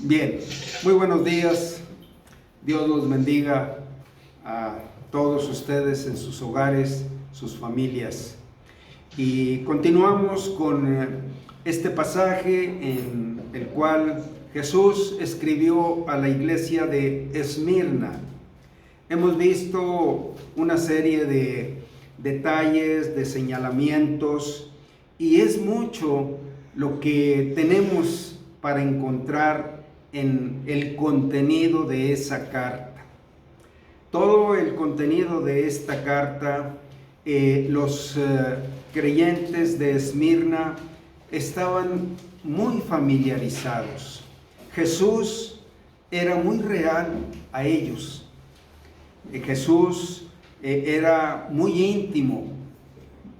Bien, muy buenos días. Dios los bendiga a todos ustedes en sus hogares, sus familias. Y continuamos con este pasaje en el cual Jesús escribió a la iglesia de Esmirna. Hemos visto una serie de detalles, de señalamientos, y es mucho lo que tenemos para encontrar en el contenido de esa carta. Todo el contenido de esta carta, los creyentes de Esmirna estaban muy familiarizados. Jesús era muy real a ellos. Jesús era muy íntimo,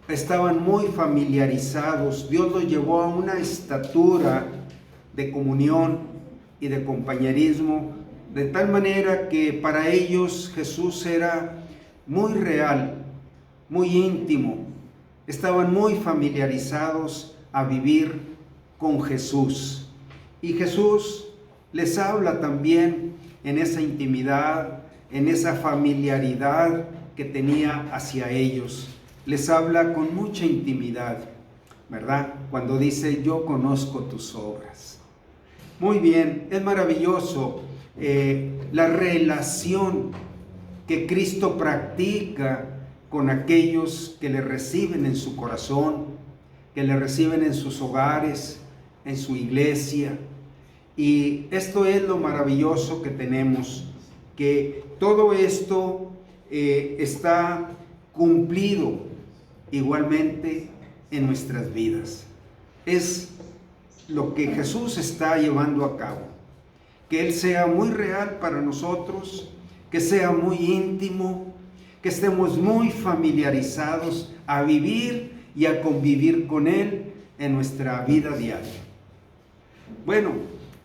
estaban muy familiarizados. Dios los llevó a una estatura de comunión y de compañerismo, de tal manera que para ellos Jesús era muy real, muy íntimo. Estaban muy familiarizados a vivir con Jesús. Y Jesús les habla también en esa intimidad, en esa familiaridad que tenía hacia ellos. Les habla con mucha intimidad, ¿verdad? Cuando dice, yo conozco tus obras. Muy bien, es maravilloso la relación que Cristo practica con aquellos que le reciben en su corazón, que le reciben en sus hogares, en su iglesia. Y esto es lo maravilloso que tenemos, que todo esto está cumplido igualmente en nuestras vidas. Es lo que Jesús está llevando a cabo, que Él sea muy real para nosotros, que sea muy íntimo, que estemos muy familiarizados a vivir y a convivir con Él en nuestra vida diaria. Bueno,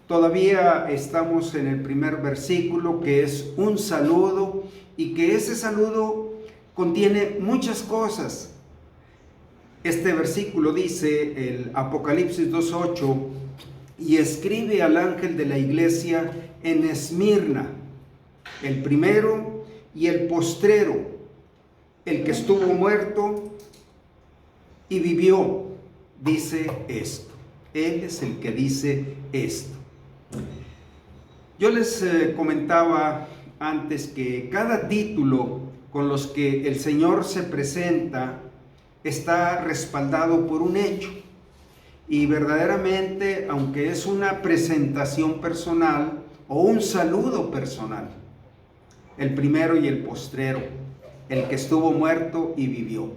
todavía estamos en el primer versículo, que es un saludo, y que ese saludo contiene muchas cosas. Este versículo dice, el Apocalipsis 2:8, y escribe al ángel de la iglesia en Esmirna, el primero y el postrero, el que estuvo muerto y vivió, dice esto. Él es el que dice esto. Yo les comentaba antes que cada título con los que el Señor se presenta está respaldado por un hecho. Y verdaderamente, aunque es una presentación personal o un saludo personal, el primero y el postrero, el que estuvo muerto y vivió.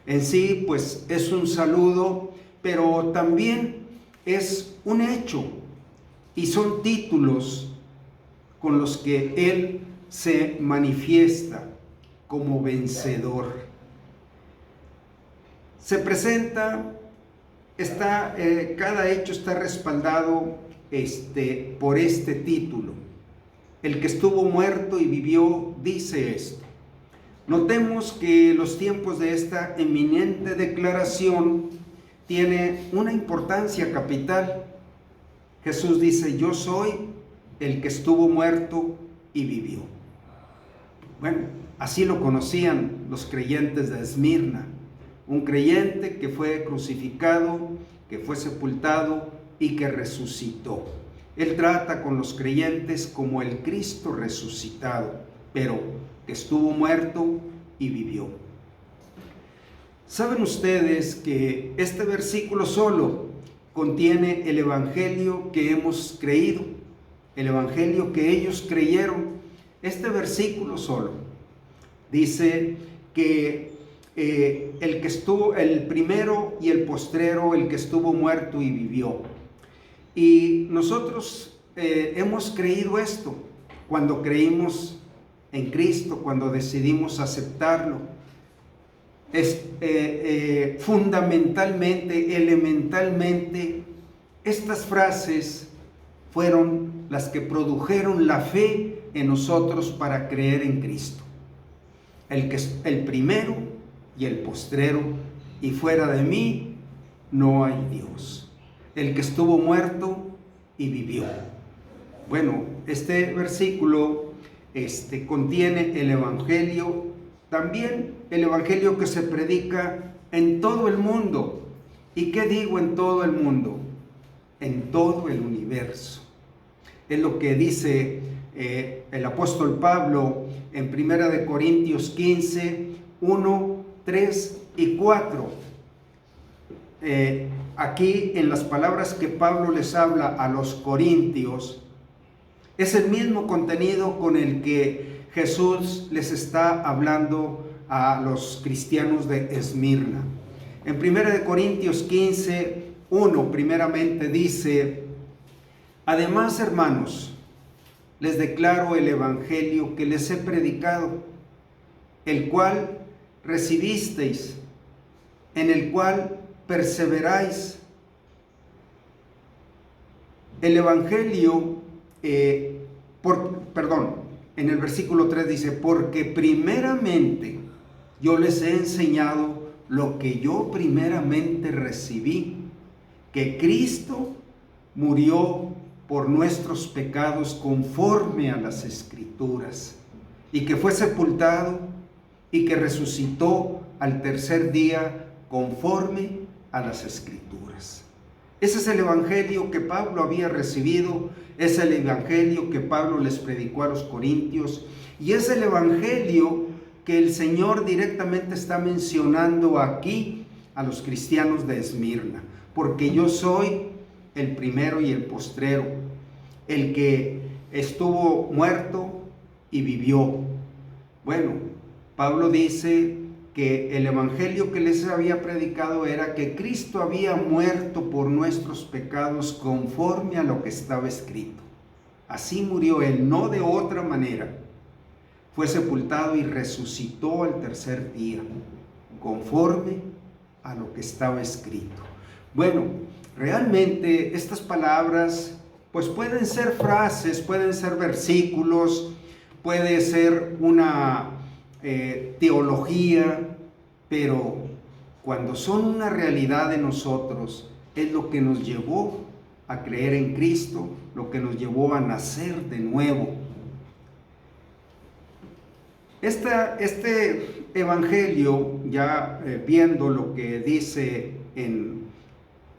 En sí, pues es un saludo, pero también es un hecho, y son títulos con los que Él se manifiesta como vencedor. Se presenta, cada hecho está respaldado por este título. El que estuvo muerto y vivió dice esto. Notemos que los tiempos de esta eminente declaración tiene una importancia capital. Jesús dice, yo soy el que estuvo muerto y vivió. Bueno, así lo conocían los creyentes de Esmirna. Un creyente que fue crucificado, que fue sepultado y que resucitó. Él trata con los creyentes como el Cristo resucitado, pero que estuvo muerto y vivió. ¿Saben ustedes que este versículo solo contiene el evangelio que hemos creído? El evangelio que ellos creyeron. Este versículo solo dice que el primero y el postrero, el que estuvo muerto y vivió. Y nosotros hemos creído esto cuando creímos en Cristo, cuando decidimos aceptarlo. Fundamentalmente, elementalmente, estas frases fueron las que produjeron la fe en nosotros para creer en Cristo. El primero y el postrero, y fuera de mí no hay Dios. El que estuvo muerto y vivió. Bueno, este versículo contiene el Evangelio, también el Evangelio que se predica en todo el mundo. ¿Y qué digo en todo el mundo? En todo el universo. Es lo que dice el apóstol Pablo en 1 Corintios 15, 1, 3 y 4. Aquí en las palabras que Pablo les habla a los corintios, es el mismo contenido con el que Jesús les está hablando a los cristianos de Esmirna. En 1 Corintios 15, 1, primeramente dice: además, hermanos, les declaro el evangelio que les he predicado, el cual recibisteis, en el cual perseveráis. El evangelio, en el versículo 3 dice: porque primeramente yo les he enseñado lo que yo primeramente recibí, que Cristo murió por nuestros pecados conforme a las Escrituras, y que fue sepultado y que resucitó al tercer día conforme a las Escrituras. Ese es el evangelio que Pablo había recibido, es el evangelio que Pablo les predicó a los corintios, y es el evangelio que el Señor directamente está mencionando aquí a los cristianos de Esmirna. Porque yo soy el primero y el postrero, el que estuvo muerto y vivió. Bueno, Pablo dice que el evangelio que les había predicado era que Cristo había muerto por nuestros pecados conforme a lo que estaba escrito. Así murió él, no de otra manera. Fue sepultado y resucitó al tercer día, conforme a lo que estaba escrito. Bueno, realmente estas palabras pues pueden ser frases, pueden ser versículos, puede ser una teología, pero cuando son una realidad de nosotros, es lo que nos llevó a creer en Cristo, lo que nos llevó a nacer de nuevo. Este evangelio, ya viendo lo que dice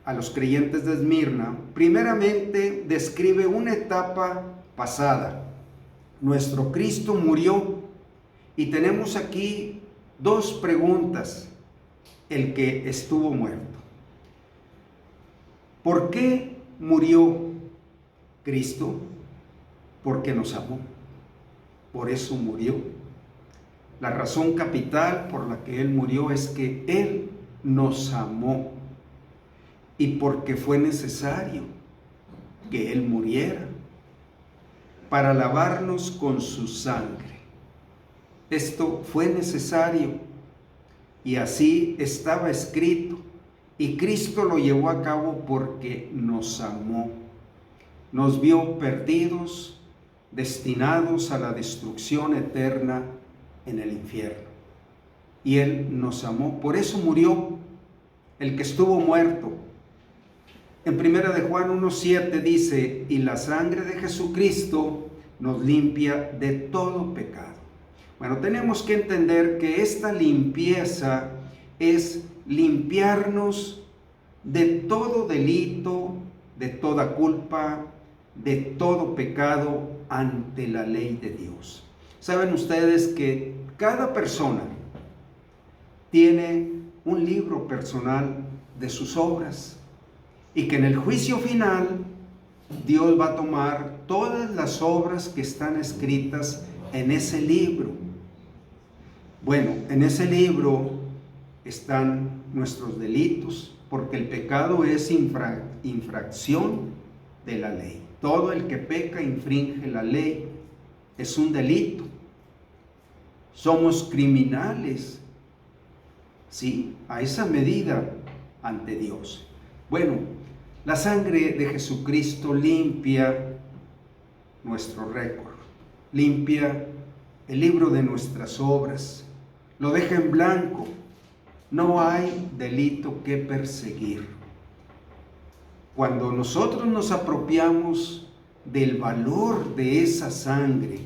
a los creyentes de Esmirna, primeramente describe una etapa pasada. Nuestro Cristo murió, y tenemos aquí dos preguntas: el que estuvo muerto. ¿Por qué murió Cristo? Porque nos amó. Por eso murió. La razón capital por la que Él murió es que Él nos amó, y porque fue necesario que Él muriera para lavarnos con su sangre. Esto fue necesario, y así estaba escrito, y Cristo lo llevó a cabo porque nos amó. Nos vio perdidos, destinados a la destrucción eterna en el infierno, y Él nos amó. Por eso murió el que estuvo muerto. En 1 de Juan 1:7 dice: y la sangre de Jesucristo nos limpia de todo pecado. Bueno, tenemos que entender que esta limpieza es limpiarnos de todo delito, de toda culpa, de todo pecado ante la ley de Dios. Saben ustedes que cada persona tiene un libro personal de sus obras, y que en el juicio final Dios va a tomar todas las obras que están escritas en ese libro. Bueno, en ese libro están nuestros delitos, porque el pecado es infracción de la ley. Todo el que peca infringe la ley, es un delito. Somos criminales, ¿sí? A esa medida ante Dios. Bueno, la sangre de Jesucristo limpia nuestro récord, limpia el libro de nuestras obras, lo deja en blanco. No hay delito que perseguir. Cuando nosotros nos apropiamos del valor de esa sangre,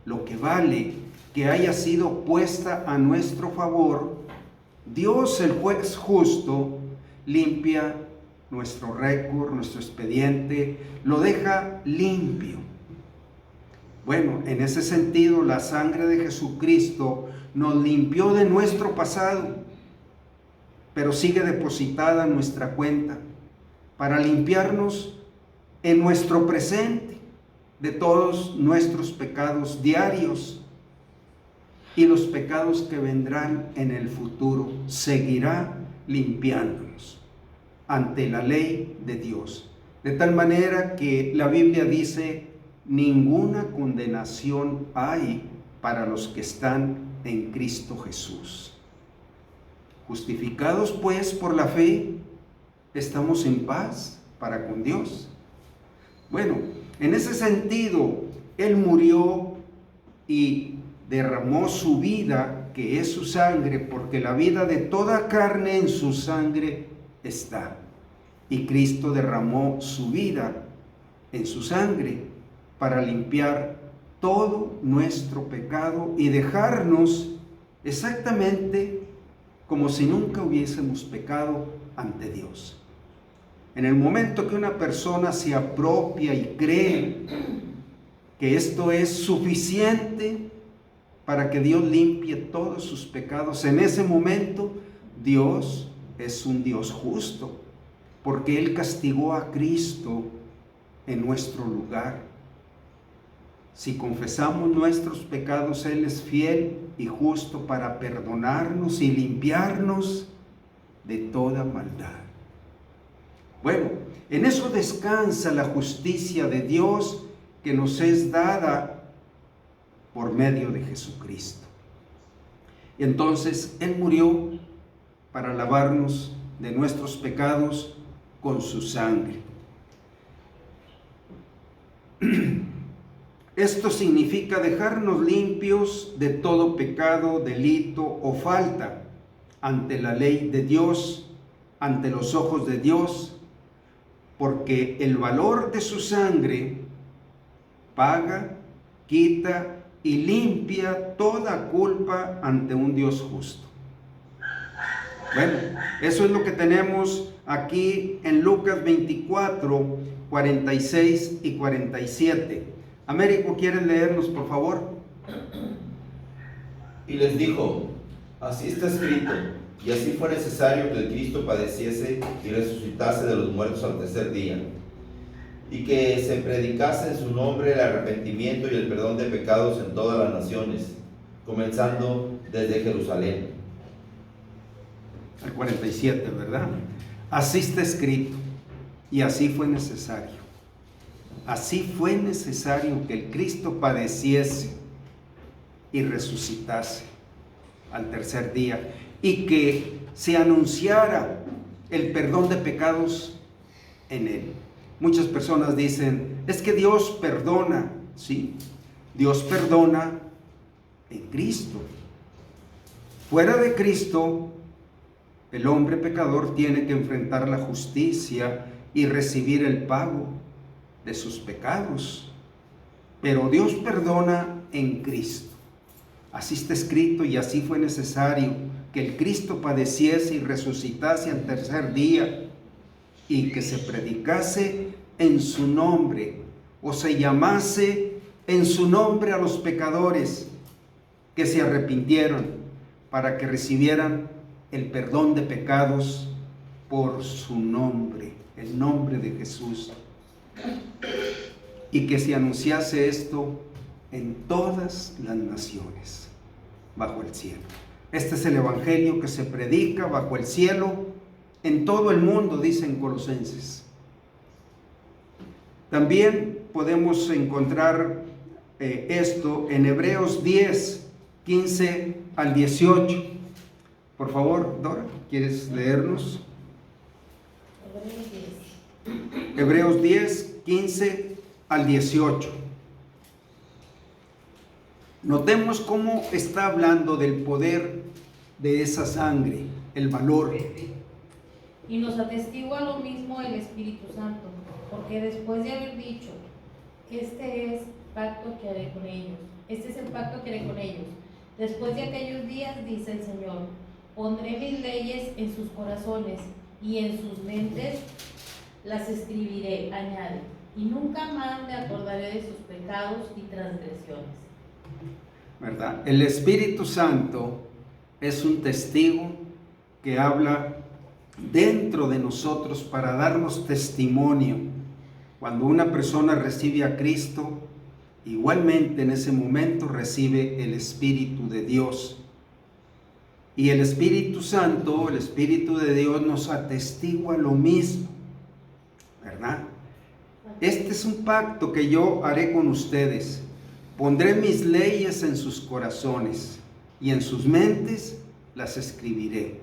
lo que vale que haya sido puesta a nuestro favor, Dios, el juez justo, limpia nuestro récord, nuestro expediente, lo deja limpio. Bueno, en ese sentido, la sangre de Jesucristo nos limpió de nuestro pasado, pero sigue depositada en nuestra cuenta para limpiarnos en nuestro presente de todos nuestros pecados diarios y los pecados que vendrán en el futuro. Seguirá limpiándonos ante la ley de Dios. De tal manera que la Biblia dice: ninguna condenación hay para los que están en Cristo Jesús. Justificados pues por la fe, estamos en paz para con Dios. Bueno, en ese sentido, Él murió y derramó su vida, que es su sangre, porque la vida de toda carne en su sangre está. Y Cristo derramó su vida en su sangre para limpiar todo nuestro pecado y dejarnos exactamente como si nunca hubiésemos pecado ante Dios. En el momento que una persona se apropia y cree que esto es suficiente para que Dios limpie todos sus pecados, en ese momento Dios es un Dios justo, porque Él castigó a Cristo en nuestro lugar. Si confesamos nuestros pecados, Él es fiel y justo para perdonarnos y limpiarnos de toda maldad. Bueno, en eso descansa la justicia de Dios que nos es dada por medio de Jesucristo. Y entonces Él murió para lavarnos de nuestros pecados con su sangre. Esto significa dejarnos limpios de todo pecado, delito o falta ante la ley de Dios, ante los ojos de Dios, porque el valor de su sangre paga, quita y limpia toda culpa ante un Dios justo. Bueno, eso es lo que tenemos aquí en Lucas 24, 46 y 47. Américo, ¿quieres leernos, por favor? Y les dijo: así está escrito, y así fue necesario que el Cristo padeciese y resucitase de los muertos al tercer día, y que se predicase en su nombre el arrepentimiento y el perdón de pecados en todas las naciones, comenzando desde Jerusalén. El 47, ¿verdad? Así está escrito, y así fue necesario. Así fue necesario que el Cristo padeciese y resucitase al tercer día, y que se anunciara el perdón de pecados en Él. Muchas personas dicen: es que Dios perdona. Sí, Dios perdona en Cristo. Fuera de Cristo, el hombre pecador tiene que enfrentar la justicia y recibir el pago de sus pecados. Pero Dios perdona en Cristo. Así está escrito, y así fue necesario que el Cristo padeciese y resucitase al tercer día, y que se predicase en su nombre, o se llamase en su nombre a los pecadores que se arrepintieron, para que recibieran el perdón de pecados por su nombre, el nombre de Jesús. Y que se anunciase esto en todas las naciones bajo el cielo. Este es el evangelio que se predica bajo el cielo en todo el mundo, dicen Colosenses. También podemos encontrar esto en Hebreos 10, 15 al 18. Por favor, Dora, ¿quieres leernos? Hebreos 10, 15 al 18. Notemos cómo está hablando del poder de esa sangre, el valor. Y nos atestigua lo mismo el Espíritu Santo, porque después de haber dicho: Este es pacto que haré con ellos. Este es el pacto que haré con ellos. Después de aquellos días, dice el Señor, pondré mis leyes en sus corazones y en sus mentes las escribiré, añade, y nunca más me acordaré de sus pecados y transgresiones. ¿Verdad? El Espíritu Santo es un testigo que habla dentro de nosotros para darnos testimonio. Cuando una persona recibe a Cristo, igualmente en ese momento recibe el Espíritu de Dios. Y el Espíritu Santo, el Espíritu de Dios nos atestigua lo mismo, ¿verdad? Este es un pacto que yo haré con ustedes. Pondré mis leyes en sus corazones y en sus mentes las escribiré.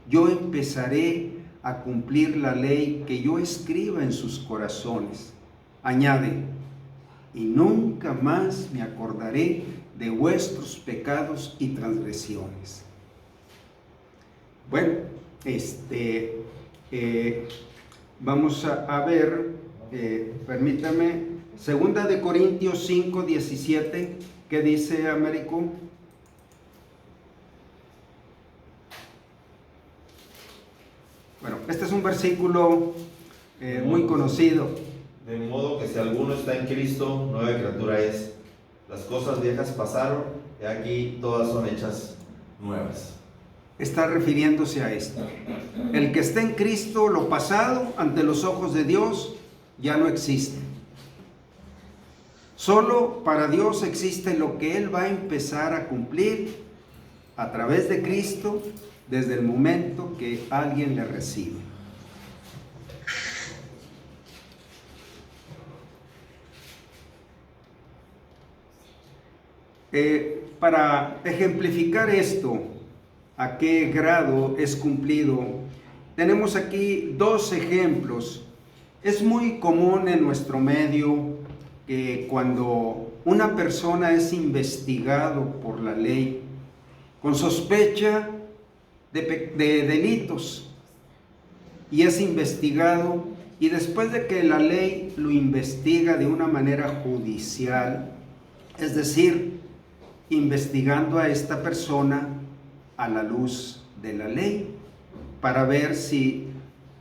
Yo empezaré a cumplir la ley que yo escriba en sus corazones. Añade, y nunca más me acordaré de vuestros pecados y transgresiones. Bueno, vamos a ver, permítame, 2 de Corintios 5, 17, ¿qué dice Américo? Bueno, este es un versículo muy conocido. De modo que si alguno está en Cristo, nueva criatura es. Las cosas viejas pasaron, y aquí todas son hechas nuevas. Está refiriéndose a esto. El que está en Cristo, lo pasado ante los ojos de Dios ya no existe. Solo para Dios existe lo que Él va a empezar a cumplir a través de Cristo desde el momento que alguien le recibe. Para ejemplificar esto, a qué grado es cumplido, tenemos aquí dos ejemplos. Es muy común en nuestro medio que cuando una persona es investigado por la ley con sospecha de delitos y es investigado, y después de que la ley lo investiga de una manera judicial, es decir, investigando a esta persona a la luz de la ley para ver si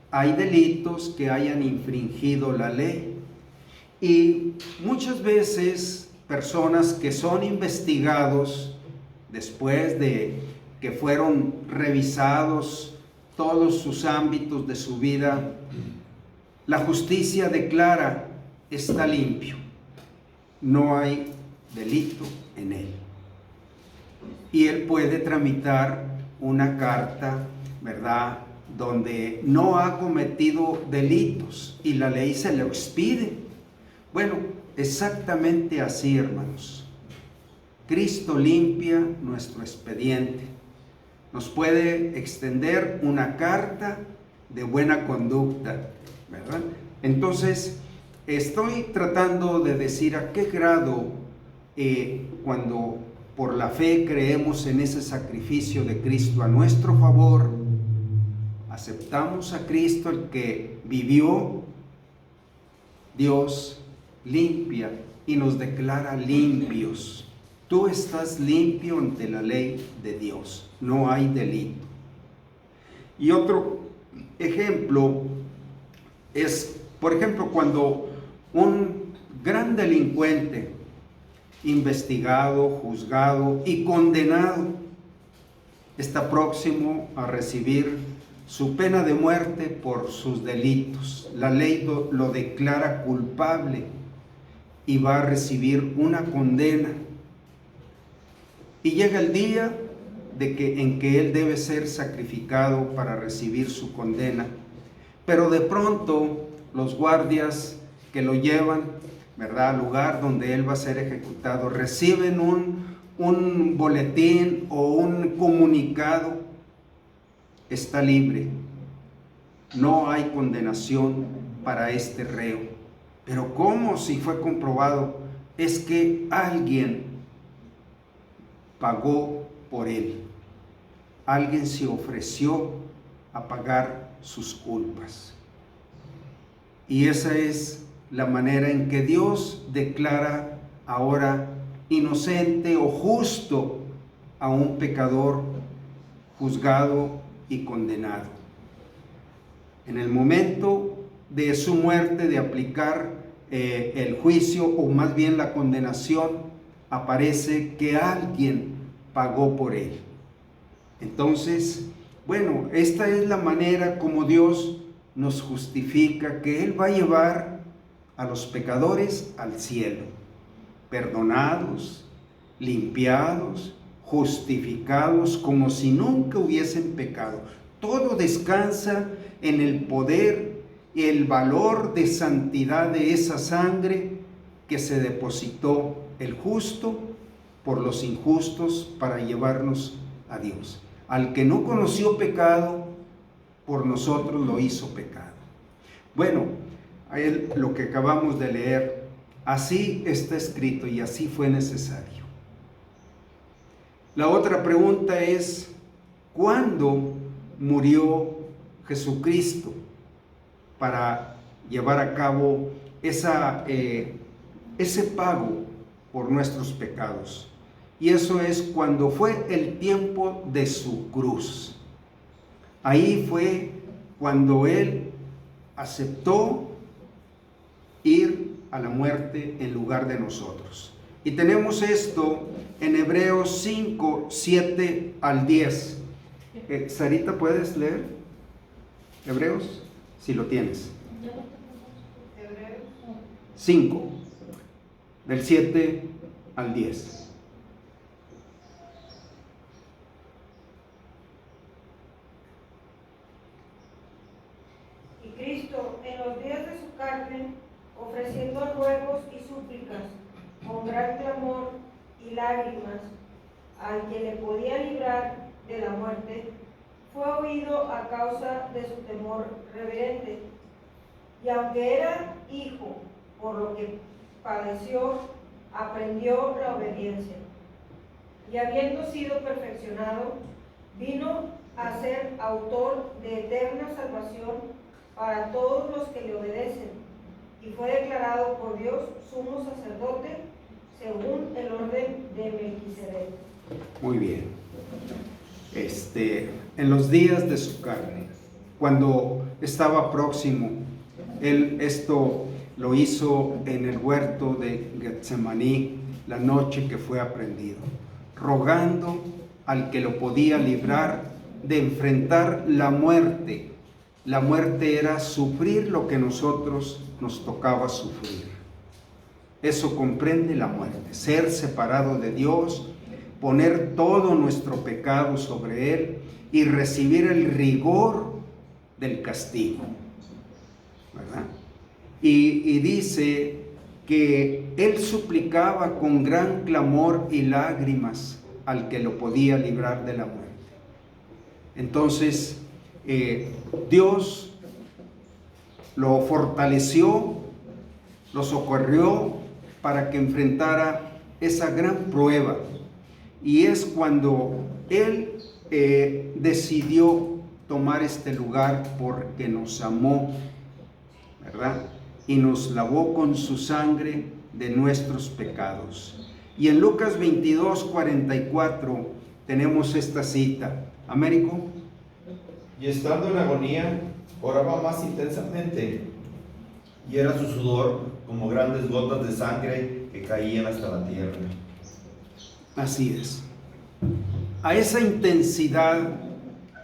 hay delitos que hayan infringido la ley. Y muchas veces personas que son investigados después de que fueron revisados todos sus ámbitos de su vida, la justicia declara: está limpio, no hay delito en él. Y él puede tramitar una carta, ¿verdad?, donde no ha cometido delitos y la ley se lo expide. Bueno, exactamente así, hermanos. Cristo limpia nuestro expediente. Nos puede extender una carta de buena conducta, ¿verdad? Entonces, estoy tratando de decir a qué grado cuando por la fe creemos en ese sacrificio de Cristo a nuestro favor, aceptamos a Cristo, el que vivió, Dios limpia y nos declara limpios. Tú estás limpio ante la ley de Dios, no hay delito. Y otro ejemplo es, por ejemplo, cuando un gran delincuente, investigado, juzgado y condenado, está próximo a recibir su pena de muerte por sus delitos. La ley lo declara culpable y va a recibir una condena. Y llega el día en que él debe ser sacrificado para recibir su condena. Pero de pronto los guardias que lo llevan, ¿verdad?, al lugar donde él va a ser ejecutado, reciben un boletín o un comunicado: está libre, no hay condenación para este reo. Pero ¿cómo? Si fue comprobado, es que alguien pagó por él, alguien se ofreció a pagar sus culpas. Y esa es la manera en que Dios declara ahora inocente o justo a un pecador juzgado y condenado. En el momento de su muerte, de aplicar el juicio, o más bien la condenación, aparece que alguien pagó por él. Entonces, bueno, esta es la manera como Dios nos justifica, que Él va a llevar a los pecadores al cielo, perdonados, limpiados, justificados, como si nunca hubiesen pecado. Todo descansa en el poder y el valor de santidad de esa sangre que se depositó el justo por los injustos para llevarnos a Dios. Al que no conoció pecado, por nosotros lo hizo pecado. Bueno, lo que acabamos de leer, así está escrito y así fue necesario. La otra pregunta es, ¿cuándo murió Jesucristo para llevar a cabo ese pago por nuestros pecados? Y eso es cuando fue el tiempo de su cruz. Ahí fue cuando Él aceptó ir a la muerte en lugar de nosotros. Y tenemos esto en Hebreos 5, 7 al 10. Sarita, ¿puedes leer Hebreos? Si lo tienes. Hebreos 5, del 7 al 10. Y Cristo, en los días de su carne, ofreciendo ruegos y súplicas, con gran clamor y lágrimas, al que le podía librar de la muerte, fue oído a causa de su temor reverente. Y aunque era hijo, por lo que padeció, aprendió la obediencia. Y habiendo sido perfeccionado, vino a ser autor de eterna salvación para todos los que le obedecen, y fue declarado por Dios sumo sacerdote según el orden de Melquisedec. Muy bien. En los días de su carne, cuando estaba próximo, Él esto lo hizo en el huerto de Getsemaní, la noche que fue aprehendido, rogando al que lo podía librar de enfrentar la muerte. La muerte era sufrir lo que nosotros nos tocaba sufrir. Eso comprende la muerte, ser separado de Dios, poner todo nuestro pecado sobre Él y recibir el rigor del castigo, ¿verdad? Y dice que Él suplicaba con gran clamor y lágrimas al que lo podía librar de la muerte. Entonces, Dios lo fortaleció, lo socorrió para que enfrentara esa gran prueba. Y es cuando Él decidió tomar este lugar porque nos amó, ¿verdad? Y nos lavó con su sangre de nuestros pecados. Y en Lucas 22, 44 tenemos esta cita. Américo. Y estando en agonía, oraba más intensamente, y era su sudor como grandes gotas de sangre que caían hasta la tierra. Así es. A esa intensidad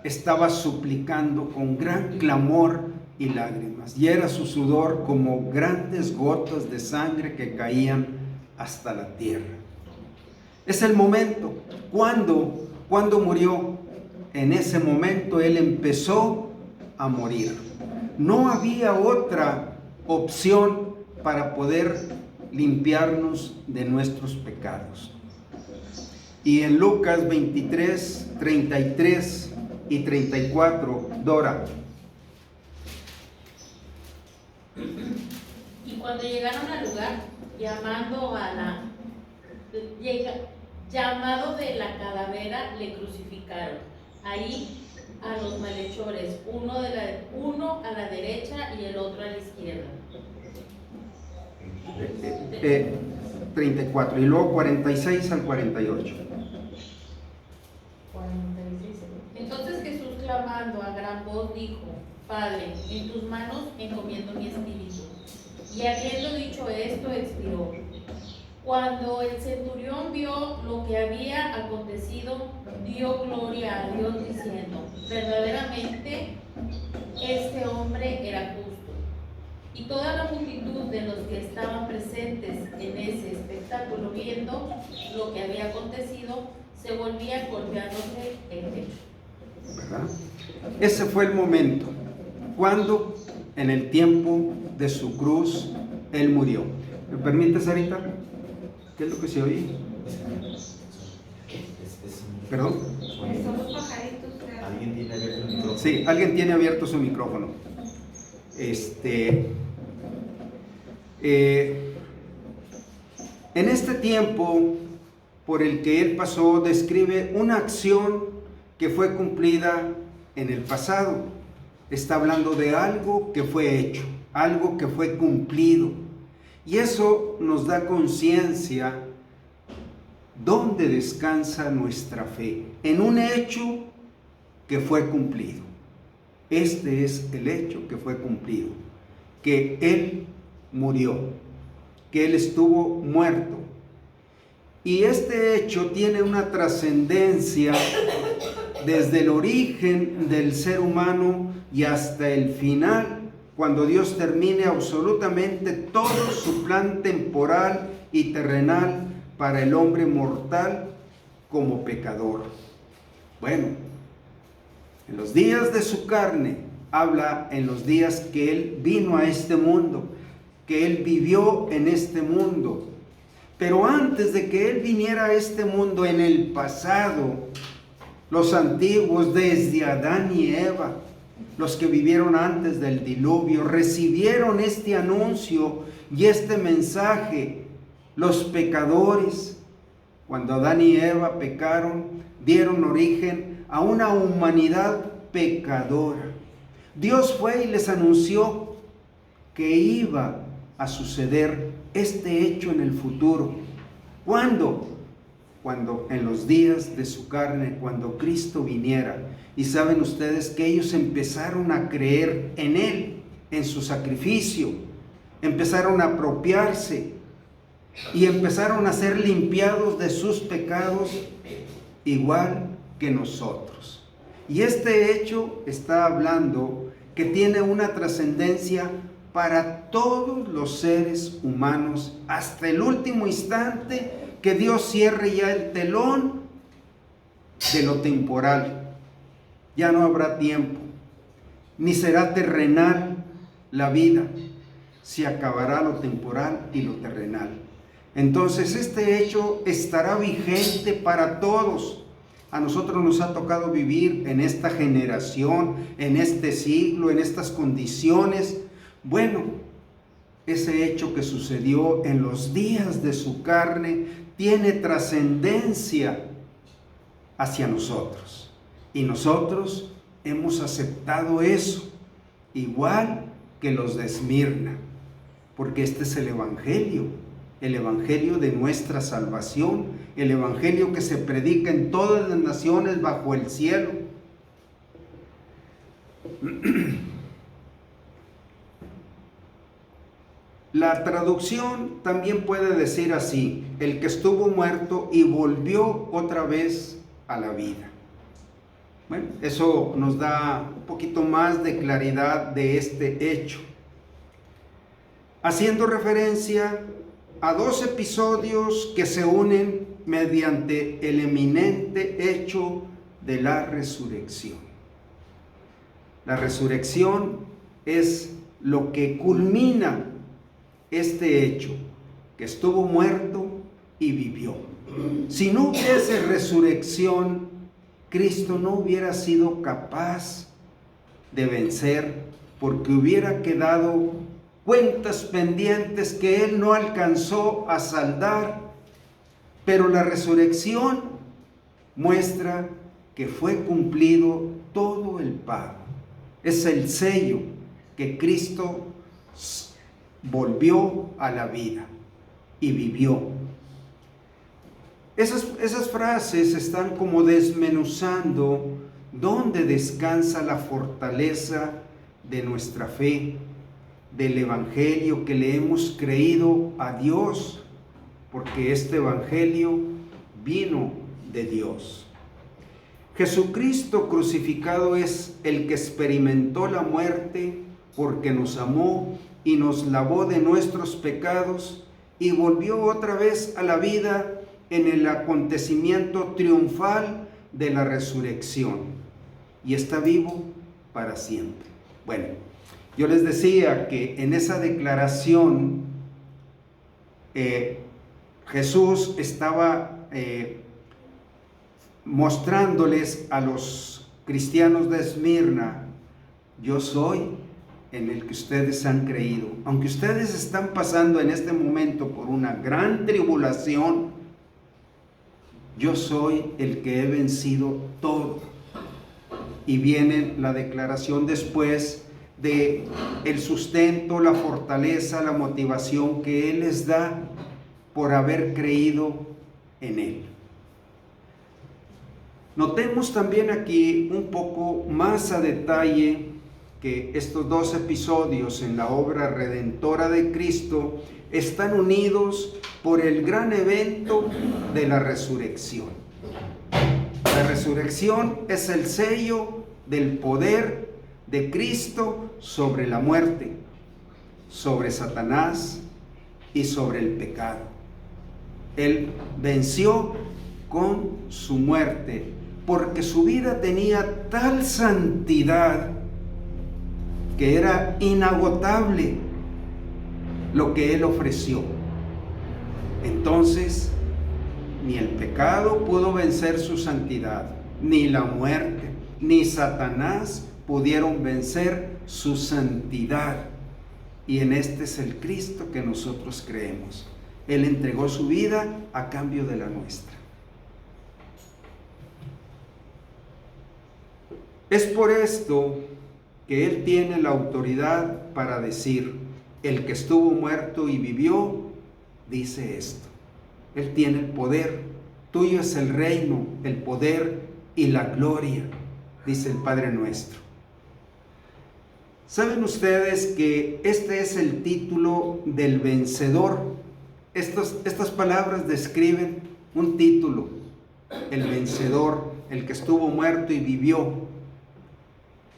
estaba suplicando con gran clamor y lágrimas, y era su sudor como grandes gotas de sangre que caían hasta la tierra. Es el momento. ¿Cuándo murió? En ese momento Él empezó a morir. No había otra opción para poder limpiarnos de nuestros pecados. Y en Lucas 23, 33 y 34, Dora. Y cuando llegaron al lugar, llamado de la calavera, le crucificaron. Ahí a los malhechores, uno a la derecha y el otro a la izquierda. 34 y luego 46 al 48. 46. Entonces Jesús, clamando a gran voz, dijo: Padre, en tus manos encomiendo mi espíritu. Y habiendo dicho esto, expiró. Cuando el centurión vio lo que había acontecido, dio gloria a Dios diciendo: verdaderamente este hombre era justo. Y toda la multitud de los que estaban presentes en ese espectáculo, viendo lo que había acontecido, se volvían golpeándose el pecho. ¿Verdad? Ese fue el momento cuando en el tiempo de su cruz Él murió. ¿Me permite, Sarita? ¿Qué es lo que se oye? ¿Perdón? Son los pajaritos. ¿Alguien tiene abierto el micrófono? Sí, alguien tiene abierto su micrófono. En este tiempo por el que Él pasó, describe una acción que fue cumplida en el pasado. Está hablando de algo que fue hecho, algo que fue cumplido. Y eso nos da conciencia dónde descansa nuestra fe, en un hecho que fue cumplido. Este es el hecho que fue cumplido, que Él murió, que Él estuvo muerto. Y este hecho tiene una trascendencia desde el origen del ser humano y hasta el final, cuando Dios termine absolutamente todo su plan temporal y terrenal para el hombre mortal como pecador. Bueno, en los días de su carne, habla en los días que Él vino a este mundo, que Él vivió en este mundo. Pero antes de que Él viniera a este mundo, en el pasado, los antiguos, desde Adán y Eva, los que vivieron antes del diluvio, recibieron este anuncio y este mensaje. Los pecadores, cuando Adán y Eva pecaron, dieron origen a una humanidad pecadora. Dios fue y les anunció que iba a suceder este hecho en el futuro. ¿Cuándo? Cuando en los días de su carne, cuando Cristo viniera. Y saben ustedes que ellos empezaron a creer en Él, en su sacrificio, empezaron a apropiarse y empezaron a ser limpiados de sus pecados igual que nosotros. Y este hecho está hablando que tiene una trascendencia para todos los seres humanos hasta el último instante que Dios cierre ya el telón de lo temporal. Ya no habrá tiempo, ni será terrenal la vida, se acabará lo temporal y lo terrenal. Entonces este hecho estará vigente para todos. A nosotros nos ha tocado vivir en esta generación, en este siglo, en estas condiciones. Bueno, ese hecho que sucedió en los días de su carne tiene trascendencia hacia nosotros. Y nosotros hemos aceptado eso, igual que los de Esmirna, porque este es el Evangelio de nuestra salvación, el Evangelio que se predica en todas las naciones bajo el cielo. La traducción también puede decir así: el que estuvo muerto y volvió otra vez a la vida. Bueno, eso nos da un poquito más de claridad de este hecho, haciendo referencia a dos episodios que se unen mediante el eminente hecho de la resurrección. La resurrección es lo que culmina este hecho, que estuvo muerto y vivió. Si no hubiese resurrección, Cristo no hubiera sido capaz de vencer, porque hubiera quedado cuentas pendientes que Él no alcanzó a saldar. Pero la resurrección muestra que fue cumplido todo el pago. Es el sello que Cristo volvió a la vida y vivió. Esas frases están como desmenuzando dónde descansa la fortaleza de nuestra fe, del evangelio que le hemos creído a Dios, porque este evangelio vino de Dios. Jesucristo crucificado es el que experimentó la muerte porque nos amó y nos lavó de nuestros pecados y volvió otra vez a la vida en el acontecimiento triunfal de la resurrección, y está vivo para siempre. Bueno, yo les decía que en esa declaración Jesús estaba mostrándoles a los cristianos de Esmirna: yo soy en el que ustedes han creído. Aunque ustedes están pasando en este momento por una gran tribulación, yo soy el que he vencido todo. Y viene la declaración después de el sustento, la fortaleza, la motivación que Él les da por haber creído en Él. Notemos también aquí un poco más a detalle que estos dos episodios en la obra redentora de Cristo están unidos por el gran evento de la resurrección. La resurrección es el sello del poder de Cristo sobre la muerte, sobre Satanás y sobre el pecado. Él venció con su muerte, porque su vida tenía tal santidad que era inagotable lo que Él ofreció. Entonces, ni el pecado pudo vencer su santidad, ni la muerte, ni Satanás pudieron vencer su santidad. Y en este es el Cristo que nosotros creemos. Él entregó su vida a cambio de la nuestra. Es por esto que Él tiene la autoridad para decir: el que estuvo muerto y vivió, dice esto. Él tiene el poder. Tuyo es el reino, el poder y la gloria, dice el Padre nuestro. ¿Saben ustedes que este es el título del vencedor? Estas palabras describen un título: el vencedor, el que estuvo muerto y vivió.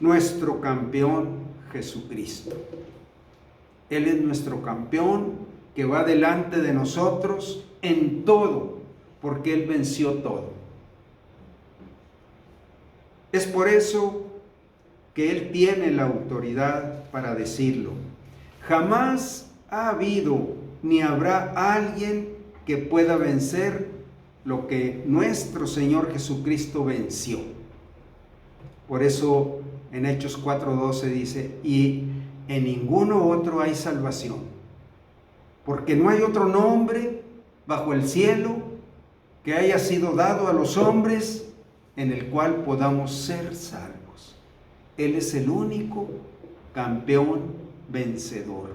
Nuestro campeón Jesucristo. Él es nuestro campeón que va delante de nosotros en todo, porque Él venció todo. Es por eso que Él tiene la autoridad para decirlo. Jamás ha habido ni habrá alguien que pueda vencer lo que nuestro Señor Jesucristo venció. Por eso en Hechos 4:12 dice: y en ninguno otro hay salvación, porque no hay otro nombre bajo el cielo que haya sido dado a los hombres en el cual podamos ser salvos. Él es el único campeón vencedor.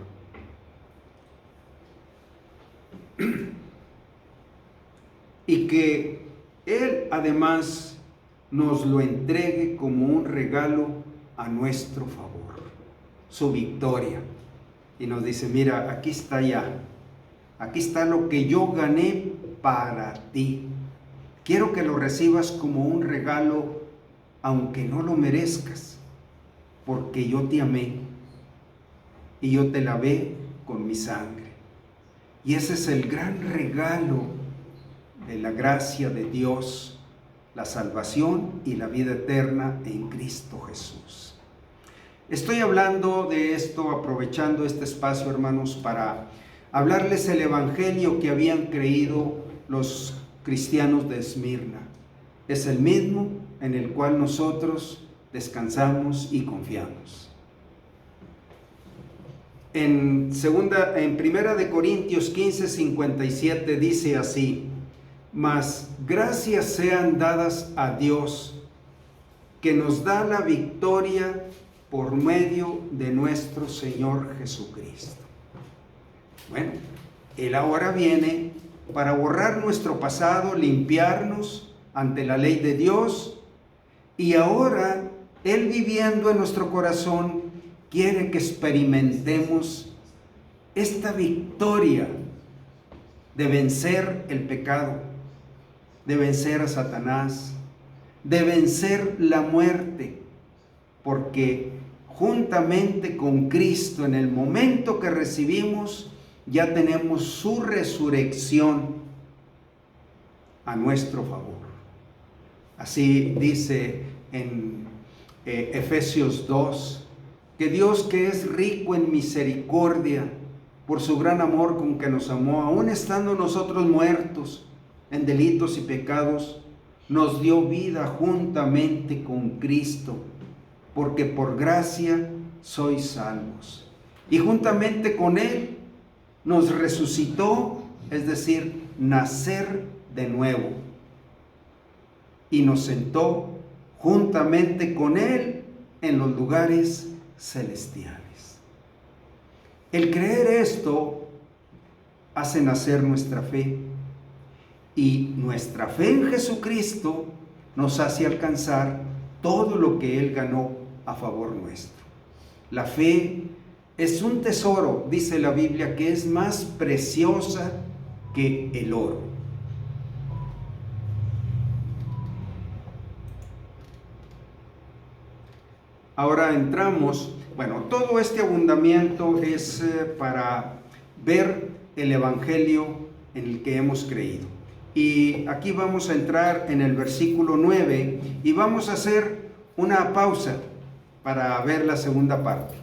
Y que Él además nos lo entregue como un regalo a nuestro favor, su victoria. Y nos dice: mira, aquí está ya, aquí está lo que yo gané para ti. Quiero que lo recibas como un regalo, aunque no lo merezcas, porque yo te amé y yo te lavé con mi sangre. Y ese es el gran regalo de la gracia de Dios, la salvación y la vida eterna en Cristo Jesús. Estoy hablando de esto, aprovechando este espacio, hermanos, para hablarles el evangelio que habían creído los cristianos de Esmirna. Es el mismo en el cual nosotros descansamos y confiamos. En Primera de Corintios 15:57 dice así: mas gracias sean dadas a Dios, que nos da la victoria por medio de nuestro Señor Jesucristo. Bueno, Él ahora viene para borrar nuestro pasado, limpiarnos ante la ley de Dios, y ahora Él, viviendo en nuestro corazón, quiere que experimentemos esta victoria de vencer el pecado, de vencer a Satanás, de vencer la muerte, porque juntamente con Cristo, en el momento que recibimos, ya tenemos su resurrección a nuestro favor. Así dice en Efesios 2, que Dios, que es rico en misericordia, por su gran amor con que nos amó, aun estando nosotros muertos en delitos y pecados, nos dio vida juntamente con Cristo, porque por gracia sois salvos. Y juntamente con Él nos resucitó, es decir, nacer de nuevo, y nos sentó juntamente con Él en los lugares celestiales. El creer esto hace nacer nuestra fe, y nuestra fe en Jesucristo nos hace alcanzar todo lo que Él ganó a favor nuestro. La fe es un tesoro, dice la Biblia, que es más preciosa que el oro. Ahora entramos, bueno, todo este abundamiento es para ver el Evangelio en el que hemos creído. Y aquí vamos a entrar en el versículo 9 y vamos a hacer una pausa para ver la segunda parte.